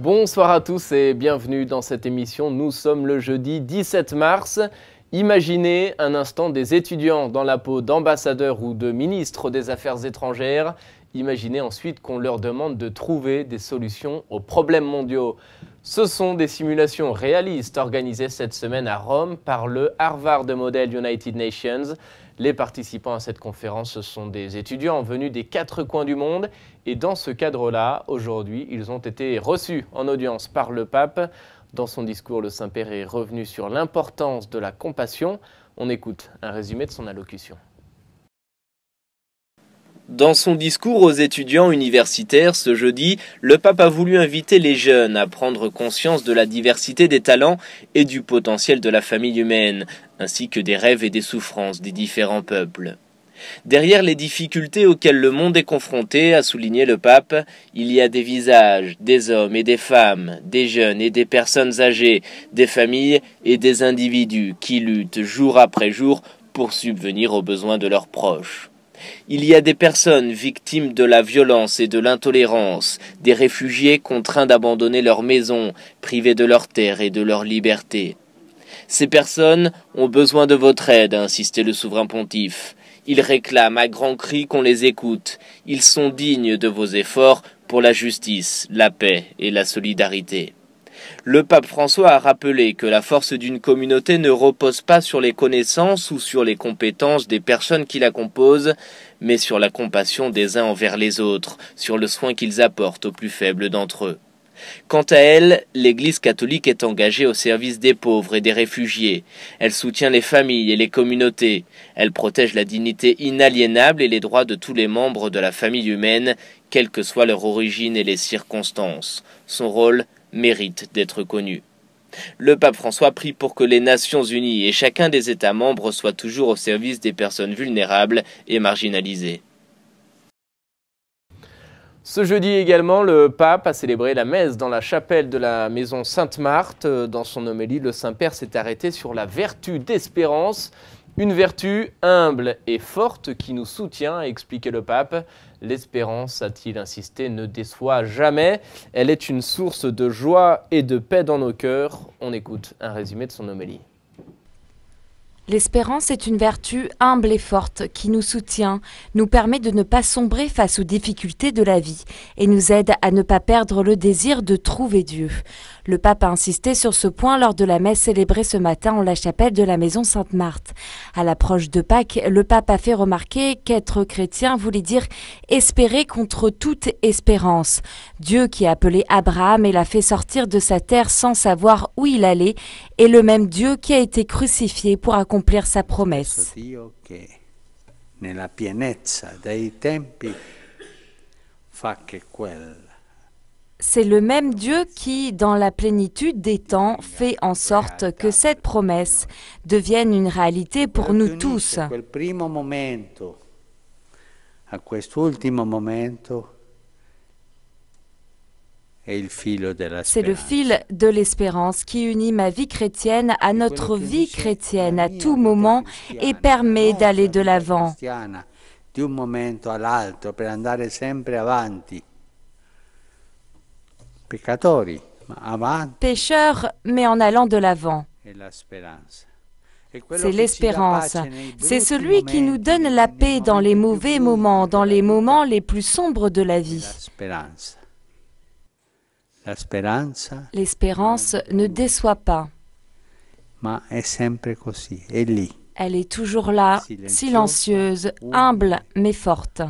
Bonsoir à tous et bienvenue dans cette émission. Nous sommes le jeudi 17 mars. Imaginez un instant des étudiants dans la peau d'ambassadeurs ou de ministres des Affaires étrangères. Imaginez ensuite qu'on leur demande de trouver des solutions aux problèmes mondiaux. Ce sont des simulations réalistes organisées cette semaine à Rome par le Harvard Model United Nations. Les participants à cette conférence, ce sont des étudiants venus des 4 coins du monde. Et dans ce cadre-là, aujourd'hui, ils ont été reçus en audience par le pape. Dans son discours, le Saint-Père est revenu sur l'importance de la compassion. On écoute un résumé de son allocution. Dans son discours aux étudiants universitaires ce jeudi, le pape a voulu inviter les jeunes à prendre conscience de la diversité des talents et du potentiel de la famille humaine, ainsi que des rêves et des souffrances des différents peuples. Derrière les difficultés auxquelles le monde est confronté, a souligné le pape, il y a des visages, des hommes et des femmes, des jeunes et des personnes âgées, des familles et des individus qui luttent jour après jour pour subvenir aux besoins de leurs proches. Il y a des personnes victimes de la violence et de l'intolérance, des réfugiés contraints d'abandonner leur maison, privés de leurs terres et de leur liberté. Ces personnes ont besoin de votre aide, a insisté le souverain pontife. Ils réclament à grands cris qu'on les écoute. Ils sont dignes de vos efforts pour la justice, la paix et la solidarité. Le pape François a rappelé que la force d'une communauté ne repose pas sur les connaissances ou sur les compétences des personnes qui la composent, mais sur la compassion des uns envers les autres, sur le soin qu'ils apportent aux plus faibles d'entre eux. Quant à elle, l'Église catholique est engagée au service des pauvres et des réfugiés. Elle soutient les familles et les communautés. Elle protège la dignité inaliénable et les droits de tous les membres de la famille humaine, quelle que soit leur origine et les circonstances. Son rôle mérite d'être connu. Le pape François prie pour que les Nations Unies et chacun des États membres soient toujours au service des personnes vulnérables et marginalisées. Ce jeudi également, le pape a célébré la messe dans la chapelle de la maison Sainte-Marthe. Dans son homélie, le Saint-Père s'est arrêté sur la vertu d'espérance. Une vertu humble et forte qui nous soutient, a expliqué le pape. L'espérance, a-t-il insisté, ne déçoit jamais. Elle est une source de joie et de paix dans nos cœurs. On écoute un résumé de son homélie. L'espérance est une vertu humble et forte qui nous soutient, nous permet de ne pas sombrer face aux difficultés de la vie et nous aide à ne pas perdre le désir de trouver Dieu. Le pape a insisté sur ce point lors de la messe célébrée ce matin en la chapelle de la maison Sainte-Marthe. À l'approche de Pâques, le pape a fait remarquer qu'être chrétien voulait dire espérer contre toute espérance. Dieu qui a appelé Abraham et l'a fait sortir de sa terre sans savoir où il allait est le même Dieu qui a été crucifié pour accomplir sa promesse. C'est le même Dieu qui, dans la plénitude des temps, fait en sorte que cette promesse devienne une réalité pour nous tous. C'est le fil de l'espérance qui unit ma vie chrétienne à notre vie chrétienne à tout moment et permet d'aller de l'avant. Pécheurs, mais en allant de l'avant. C'est l'espérance. C'est celui qui nous donne la paix dans les mauvais moments, dans les moments les plus sombres de la vie. L'espérance ne déçoit pas. Elle est toujours là, silencieuse, humble, mais forte.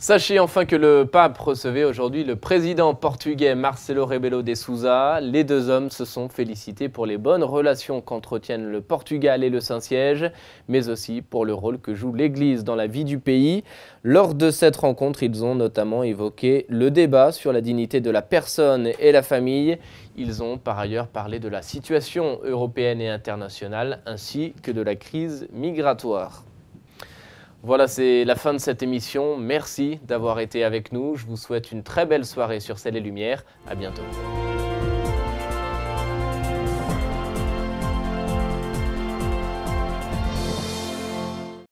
Sachez enfin que le pape recevait aujourd'hui le président portugais Marcelo Rebelo de Sousa. Les deux hommes se sont félicités pour les bonnes relations qu'entretiennent le Portugal et le Saint-Siège, mais aussi pour le rôle que joue l'Église dans la vie du pays. Lors de cette rencontre, ils ont notamment évoqué le débat sur la dignité de la personne et la famille. Ils ont par ailleurs parlé de la situation européenne et internationale ainsi que de la crise migratoire. Voilà, c'est la fin de cette émission. Merci d'avoir été avec nous. Je vous souhaite une très belle soirée sur Ciel et Lumière. À bientôt.